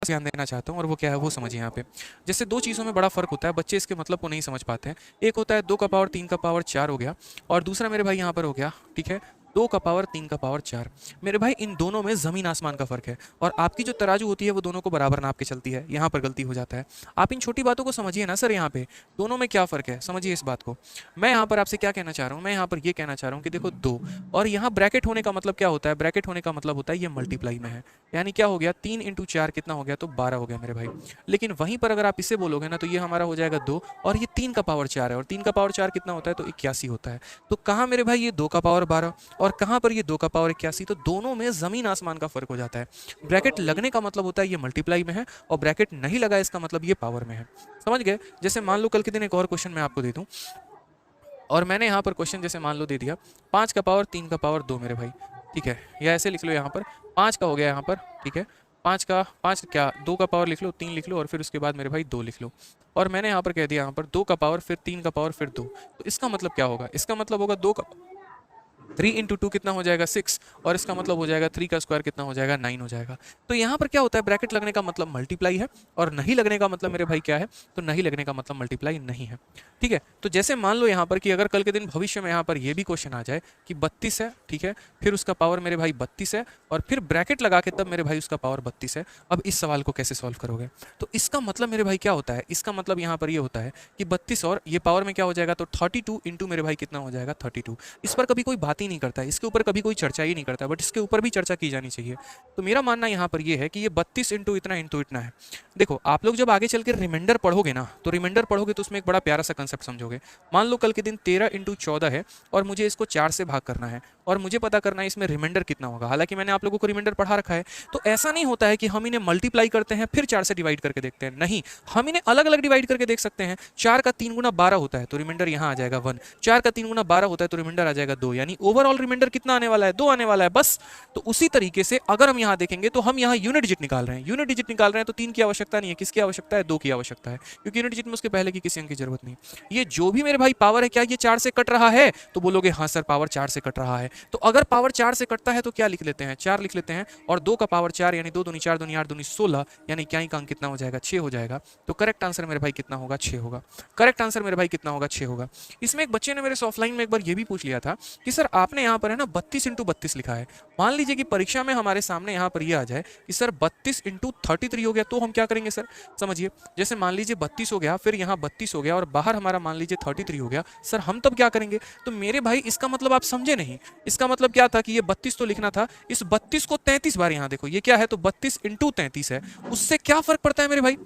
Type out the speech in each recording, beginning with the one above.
ध्यान देना चाहता हूँ और वो क्या है वो समझिए यहाँ पे। जैसे दो चीज़ों में बड़ा फ़र्क होता है, बच्चे इसके मतलब को नहीं समझ पाते हैं। एक होता है 2 का पावर 3 का पावर 4 हो गया, और दूसरा मेरे भाई यहाँ पर हो गया, ठीक है, 2 का पावर 3 का पावर 4। मेरे भाई इन दोनों में ज़मीन आसमान का फ़र्क है, और आपकी जो तराजू होती है वो दोनों को बराबर नाप के चलती है, यहाँ पर गलती हो जाता है। आप इन छोटी बातों को समझिए ना सर, यहाँ पे दोनों में क्या फ़र्क है, समझिए इस बात को। मैं यहाँ पर आपसे क्या कहना चाह रहा हूँ, मैं यहाँ पर ये कहना चाह रहा हूँ कि देखो 2, और यहाँ ब्रैकेट होने का मतलब क्या होता है, ब्रैकेट होने का मतलब होता है ये मल्टीप्लाई में है, यानी क्या हो गया, 3 इंटू 4 कितना हो गया, तो 12 हो गया मेरे भाई। लेकिन वहीं पर अगर आप इसे बोलोगे ना, तो ये हमारा हो जाएगा 2, और ये 3 का पावर 4 है, और 3 का पावर 4 कितना होता है, तो 81 होता है। तो कहाँ मेरे भाई ये 2 का पावर 12, और कहाँ पर ये 2 का पावर 81, तो दोनों में ज़मीन आसमान का फ़र्क हो जाता है। ब्रैकेट लगने का मतलब होता है ये मल्टीप्लाई में है, और ब्रैकेट नहीं लगा इसका मतलब ये पावर में है। समझ गए? जैसे मान लो कल के दिन एक और क्वेश्चन मैं आपको दे दूँ, और मैंने यहाँ पर क्वेश्चन जैसे मान लो दे दिया 5 का पावर 3 का पावर 2 मेरे भाई, ठीक है, या ऐसे लिख लो यहाँ पर 5 का हो गया यहाँ पर, ठीक है, 5 का 5 क्या 2 का पावर लिख लो, 3 लिख लो, और फिर उसके बाद मेरे भाई 2 लिख लो। और मैंने यहाँ पर कह दिया यहाँ पर 2 का पावर फिर 3 का पावर फिर 2, तो इसका मतलब क्या होगा, इसका मतलब होगा 2 का 3 इंटू 2 कितना हो जाएगा 6, और इसका मतलब हो जाएगा 3 का स्क्वायर कितना हो जाएगा 9 हो जाएगा। तो यहाँ पर क्या होता है, ब्रैकेट लगने का मतलब मल्टीप्लाई है, और नहीं लगने का मतलब मेरे भाई क्या है, तो नहीं लगने का मतलब मल्टीप्लाई नहीं है। ठीक है, तो जैसे मान लो यहाँ पर कि अगर कल के दिन भविष्य में यहाँ पर ये भी क्वेश्चन आ जाए कि 32 है, ठीक है, फिर उसका पावर मेरे भाई 32 है, और फिर ब्रैकेट लगा के तब मेरे भाई उसका पावर 32 है, अब इस सवाल को कैसे सॉल्व करोगे। तो इसका मतलब मेरे भाई क्या होता है, इसका मतलब यहाँ पर ये होता है कि 32 और ये पावर में क्या हो जाएगा, तो 32 इंटू मेरे भाई कितना हो जाएगा 32। इस पर कभी कोई बात ही नहीं करता है, इसके ऊपर कभी कोई चर्चा ही नहीं करता, बट इसके ऊपर भी चर्चा की जानी चाहिए। तो मेरा मानना यहाँ पर ये है कि ये 32 इंटू इतना है। देखो आप लोग जब आगे चल के रिमाइंडर पढ़ोगे ना, तो रिमाइंडर पढ़ोगे तो उसमें एक बड़ा प्यारा सा कंसेप्ट समझोगे। मान लो कल के दिन 13 इंटू 14 है, और मुझे इसको 4 से भाग करना है, और मुझे पता करना है इसमें रिमाइंडर कितना होगा। हालांकि मैंने आप लोगों को रिमाइंडर पढ़ा रखा है, तो ऐसा नहीं होता है कि हम इन्हें मल्टीप्लाई करते हैं फिर 4 से डिवाइड करके देखते हैं, नहीं, हम इन्हें अलग अलग डिवाइड करके देख सकते हैं। 4 का 3 गुना 12 होता है, तो रिमाइंडर यहाँ आ जाएगा 1। 4 का 3 गुना 12 होता है, तो रिमाइंडर आ जाएगा 2, यानी ओवरऑल रिमाइंडर कितना आने वाला है, 2 आने वाला है बस। तो उसी तरीके से अगर हम यहाँ देखेंगे तो हम यहाँ यूनिट डिजिट निकाल रहे हैं, यूनिट डिजिट निकाल रहे हैं, तो 3 की आवश्यकता नहीं है, किसकी आवश्यकता है, 2 की आवश्यकता है, क्योंकि यूनिट डिजिट में उसके पहले की किसी अंक की जरूरत नहीं। ये जो भी मेरे भाई पावर है, क्या ये 4 से कट रहा है, तो बोलोगे हाँ सर पावर 4 से कट रहा है। तो अगर पावर 4 से कटता है तो क्या लिख लेते हैं, 4 लिख लेते हैं, और 2 का पावर 4 यानी 2 दूनी 4 दूनी 8 दूनी 16, यानी क्या का अंक कितना हो जाएगा, 6 हो जाएगा। तो करेक्ट आंसर मेरे भाई कितना होगा, 6 होगा। करेक्ट आंसर मेरे भाई कितना होगा, 6 होगा। इसमें एक बच्चे ने मेरे से ऑफलाइन में एक बार ये भी पूछ लिया था कि सर आपने यहाँ पर है ना 32 इंटू 32 लिखा है। मान लीजिए कि परीक्षा में हमारे सामने यहाँ पर ये आ जाए कि सर 32 इंटू 33 हो गया, तो हम क्या करेंगे सर, समझिए। जैसे मान लीजिए 32 हो गया, फिर यहाँ 32 हो गया, और बाहर हमारा मान लीजिए 33 हो गया, सर हम तब क्या करेंगे। तो मेरे भाई इसका मतलब आप समझे नहीं, इसका मतलब क्या था कि ये 32 तो लिखना था, इस 32 को 33 बार यहाँ देखो, ये क्या है, तो 32 इंटू 33 है। उससे क्या फर्क पड़ता है मेरे भाई,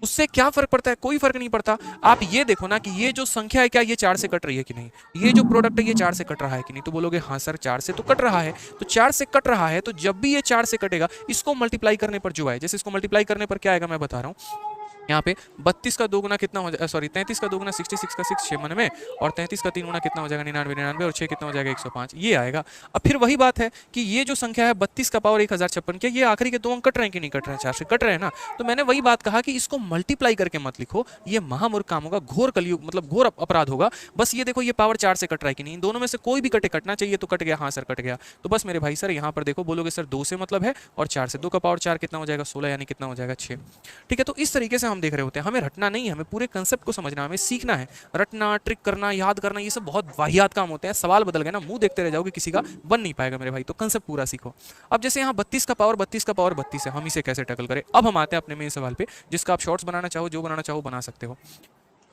उससे क्या फर्क पड़ता है, कोई फर्क नहीं पड़ता। आप ये देखो ना कि ये जो संख्या है क्या ये 4 से कट रही है कि नहीं, ये जो प्रोडक्ट है ये 4 से कट रहा है कि नहीं, तो बोलोगे हाँ सर 4 से तो कट रहा है। तो 4 से कट रहा है, तो जब भी ये 4 से कटेगा, इसको मल्टीप्लाई करने पर जो आए, जैसे इसको मल्टीप्लाई करने पर क्या आएगा मैं बता रहा हूँ। यहाँ पे 32 का 2 गुना कितना हो जाएगा, सॉरी 33 का 2 गुना 66 का 6 96, और 33 का 3 गुना कितना हो जाएगा 99 99, और 6 कितना हो जाएगा 105, ये आएगा। अब फिर वही बात है कि ये जो संख्या है 32 का पावर 1056, क्या ये आखिरी के 2 अंक कट रहे हैं कि नहीं कट रहे हैं, 4 से कट रहे हैं ना। तो मैंने वही बात कहा कि इसको मल्टीप्लाई करके मत लिखो, ये महामूर्ख काम होगा, घोर कलयुग मतलब घोर अपराध होगा। बस ये देखो ये पावर 4 से कट रहा है कि नहीं, इन दोनों में से कोई भी कटे, कटना चाहिए तो कट गया, हाँ सर कट गया। तो बस मेरे भाई सर यहाँ पर देखो, बोलोगे सर 2 से मतलब है, और 4 से, 2 का पावर 4 कितना हो जाएगा 16, यानी कितना हो जाएगा 6। ठीक है, तो इस तरीके से हम देख रहे होते हैं, हमें रटना नहीं है, हमें पूरे कंसेप्ट को समझना, हमें सीखना है। रटना, ट्रिक करना, याद करना, ये सब बहुत वाहियात काम होते हैं। सवाल बदल गए ना, मुंह देखते रह जाओगे, किसी का बन नहीं पाएगा मेरे भाई। तो कंसेप्ट पूरा सीखो। अब जैसे यहाँ 32 का पावर 32 का पावर 32 है, हम इसे कैसे टैकल करें। अब हम आते हैं अपने मेन सवाल पे, जिसका आप शॉर्ट्स बनाना चाहो, जो बनाना चाहो बना सकते हो।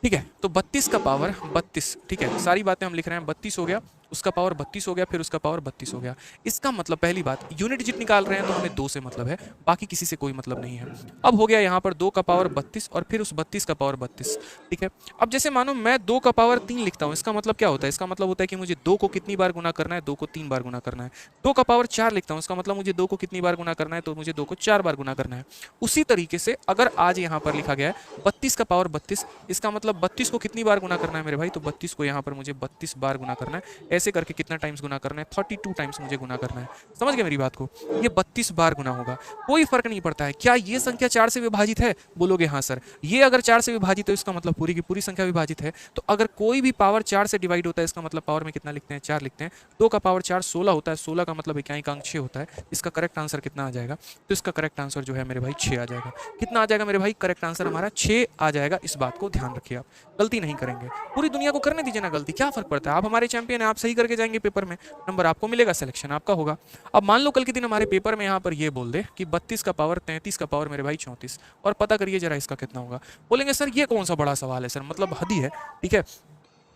ठीक है, तो 32 का पावर 32, ठीक है, सारी बातें हम लिख रहे हैं, 32 हो गया, उसका पावर 32 हो गया, फिर उसका पावर 32 हो गया। इसका मतलब पहली बात, यूनिट डिजिट निकाल रहे हैं तो हमें 2 से मतलब है, बाकी किसी से कोई मतलब नहीं है। अब हो गया यहाँ पर 2 का पावर 32, और फिर उस 32 का पावर 32। ठीक है, अब जैसे मानो मैं 2 का पावर 3 लिखता हूँ, इसका मतलब क्या होता है, इसका मतलब होता है कि मुझे 2 को कितनी बार गुना करना है, 2 को 3 बार गुना करना है। 2 का पावर 4 लिखता हूँ, इसका मतलब मुझे 2 को कितनी बार गुना करना है, तो मुझे 2 को 4 बार गुना करना है। उसी तरीके से अगर आज यहाँ पर लिखा गया है 32 का पावर 32, इसका मतलब 32 को कितनी बार गुना करना है मेरे भाई, तो 32 को यहाँ पर मुझे 32 बार गुना करना है। ऐसे करके कितना टाइम्स गुना करना है, 32 टाइम्स मुझे गुना करना है। समझ गए मेरी बात को? ये 32 बार गुना होगा, कोई फर्क नहीं पड़ता है। क्या ये संख्या 4 से विभाजित है? बोलोगे हाँ सर। ये अगर 4 से विभाजित है तो इसका मतलब पूरी की पूरी संख्या विभाजित है। तो अगर कोई भी पावर 4 से डिवाइड होता है इसका मतलब पावर में कितना लिखते हैं, 4 लिखते हैं। 2 का पावर 4 16 होता है, 16 का मतलब इकाई अंक 6 होता है। इसका करेक्ट आंसर कितना आ जाएगा? तो इसका करेक्ट आंसर जो है मेरे भाई 6 आ जाएगा। कितना आ जाएगा मेरे भाई? करेक्ट आंसर हमारा 6 आ जाएगा। इस बात को ध्यान रखिए, आप गलती नहीं करेंगे। पूरी दुनिया को करने दीजिए ना गलती, क्या फर्क पड़ता है? आप हमारे चैंपियन हैं, आप सही करके जाएंगे पेपर में, नंबर आपको मिलेगा, सिलेक्शन आपका होगा। अब मान लो कल के दिन हमारे पेपर में यहाँ पर ये बोल दे कि 32 का पावर 33 का पावर मेरे भाई 34, और पता करिए जरा इसका कितना होगा। बोलेंगे सर ये कौन सा बड़ा सवाल है सर, मतलब हद ही है। ठीक है,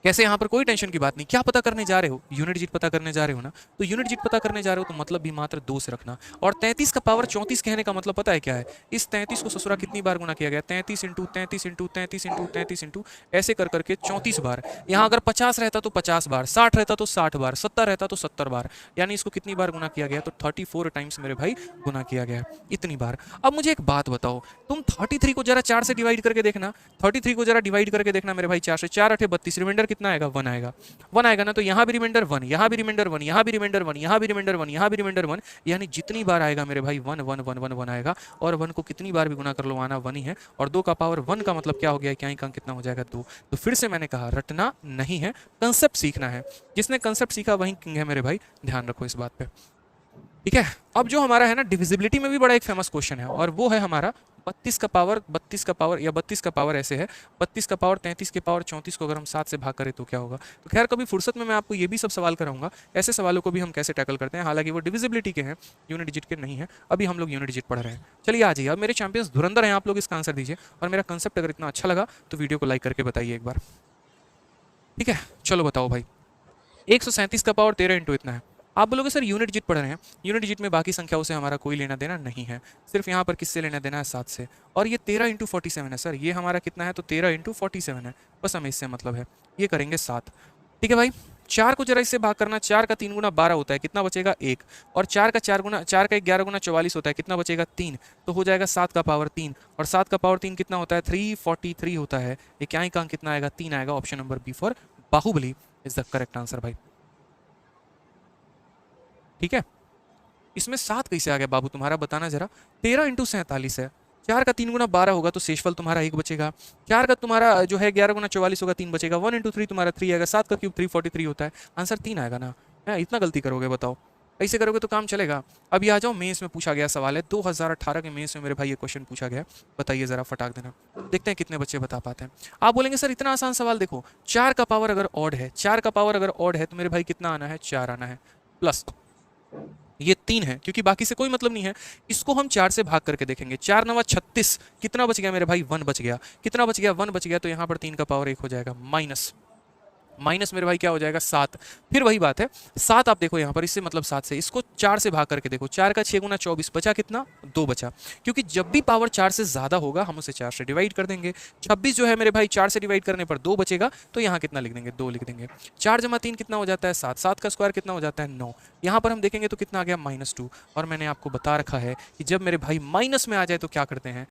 कैसे? यहाँ पर कोई टेंशन की बात नहीं। क्या पता करने जा रहे हो? यूनिट जीत पता करने जा रहे हो ना, तो यूनिट जीत पता करने जा रहे हो तो मतलब भी मात्र 2 से रखना। और 33 का पावर 34 कहने का मतलब पता है क्या है? इस 33 को ससुरा कितनी बार गुना किया गया? 33 इंटू 33 इंटू 33 इंटू 33 इंटू ऐसे कर करके 34 बार। यहाँ अगर 50 रहता तो 50 बार, 60 रहता तो 60 बार, 70 रहता तो 70 बार, यानी इसको कितनी बार गुना किया गया? तो 34 टाइम्स मेरे भाई गुना किया गया, इतनी बार। अब मुझे एक बात बताओ, तुम 33 को जरा 4 से डिवाइड करके देखना, 33 को जरा डिवाइड करके देखना मेरे भाई 4 से। 4 8 32, रिमाइंडर कितना आएगा? 1 आएगा। 1 आएगा ना, तो यहाँ भी रिमाइंडर 1, यहाँ भी रिमाइंडर 1, यहाँ भी रिमाइंडर 1, यहाँ भी रिमाइंडर 1, यहाँ भी रिमाइंडर 1, यानी जितनी बार आएगा मेरे भाई 1 1 1 1 1 आएगा। और 1 को कितनी बार भी गुना कर लो आना 1 ही है। और 2 का पावर 1 का मतलब क्या हो गया? क्या ही अंक कितना हो जाएगा? 2। तो फिर से मैंने कहा रटना नहीं है, कंसेप्ट सीखना है। जिसने कंसेप्ट सीखा वही किंग है मेरे भाई, ध्यान रखो इस बात पे। ठीक है, अब जो हमारा है ना डिविजिबिलिटी में भी बड़ा एक फेमस क्वेश्चन है, और वो है हमारा 32 का पावर या 32 का पावर ऐसे है, 32 का पावर 33 के पावर 34 को अगर हम 7 से भाग करें तो क्या होगा? तो खैर कभी फुर्सत में मैं आपको ये भी सब सवाल कराऊंगा, ऐसे सवालों को भी हम कैसे टैकल करते हैं। हालांकि वो डिविजिबिलिटी के हैं, यूनिट डिजिट के नहीं है। अभी हम लोग यूनिट डिजिट पढ़ रहे हैं। चलिए आ जाइए, अब मेरे चैंपियंस धुरंधर हैं, आप लोग इसका आंसर दीजिए। और मेरा कंसेप्ट अगर इतना अच्छा लगा तो वीडियो को लाइक करके बताइए एक बार। ठीक है, चलो बताओ भाई, 137 का पावर 13 इंटू इतना है। आप बोलोगे सर यूनिट डिजिट पढ़ रहे हैं, यूनिट डिजिट में बाकी संख्याओं से हमारा कोई लेना देना नहीं है, सिर्फ यहाँ पर किससे लेना देना है? 7 से। और ये 13 इंटू 47 है सर, ये हमारा कितना है? तो 13 इंटू 47 है, बस हमें इससे मतलब है। ये करेंगे 7। ठीक है भाई, 4 को जरा इससे भाग करना, 4 का 3 गुना 12 होता है, कितना बचेगा? 1। और 4 का 4 का 11 गुना 44 होता है, कितना बचेगा? 3। तो हो जाएगा 7 का पावर 3, और 7 का पावर 3 कितना होता है? 343 होता है। ये क्या अंक कितना आएगा? 3 आएगा। Option number B for Baahubali is the correct answer भाई। ठीक है, इसमें 7 कैसे आ गया बाबू तुम्हारा, बताना जरा। 13 इंटू 47 है, 4 का 3 गुना 12 होगा तो शेषफल तुम्हारा 1 बचेगा। 4 का तुम्हारा जो है 11 गुना 44 होगा, 3 बचेगा। 1 इंटू 3 तुम्हारा 3 आएगा। 7 का क्यूब 343 होता है, आंसर 3 आएगा ना। इतना गलती करोगे बताओ? ऐसे करोगे तो काम चलेगा? अभी आ जाओ, मेंस में पूछा गया सवाल है, 2018 के मेंस में मेरे भाई ये क्वेश्चन पूछा गया। बताइए जरा, फटाक देना, देखते हैं कितने बच्चे बता पाते हैं। आप बोलेंगे सर इतना आसान सवाल, देखो 4 का पावर अगर ऑड है, 4 का पावर अगर ऑड है तो मेरे भाई कितना आना है? 4 आना है, प्लस ये 3 है, क्योंकि बाकी से कोई मतलब नहीं है। इसको हम 4 से भाग करके देखेंगे, 4 9 36, कितना बच गया मेरे भाई? 1 बच गया। कितना बच गया? 1 बच गया। तो यहाँ पर 3 का पावर 1 हो जाएगा, माइनस मेरे भाई क्या हो जाएगा? 7। फिर वही बात है, 7 आप देखो यहाँ पर, इससे मतलब 7 से इसको 4 से भाग करके देखो, 4 का 6 गुना 24 बचा कितना? 2 बचा। क्योंकि जब भी पावर 4 से ज़्यादा होगा हम उसे 4 से डिवाइड कर देंगे। 26 जो है मेरे भाई 4 से डिवाइड करने पर 2 बचेगा, तो यहाँ कितना लिख देंगे? 2 लिख देंगे। 4 जमा 3 कितना हो जाता है? 7। 7 का स्क्वायर कितना हो जाता है? 9। यहाँ पर हम देखेंगे तो कितना आ गया? -2। और मैंने आपको बता रखा है कि जब मेरे भाई माइनस में आ जाए तो क्या करते हैं?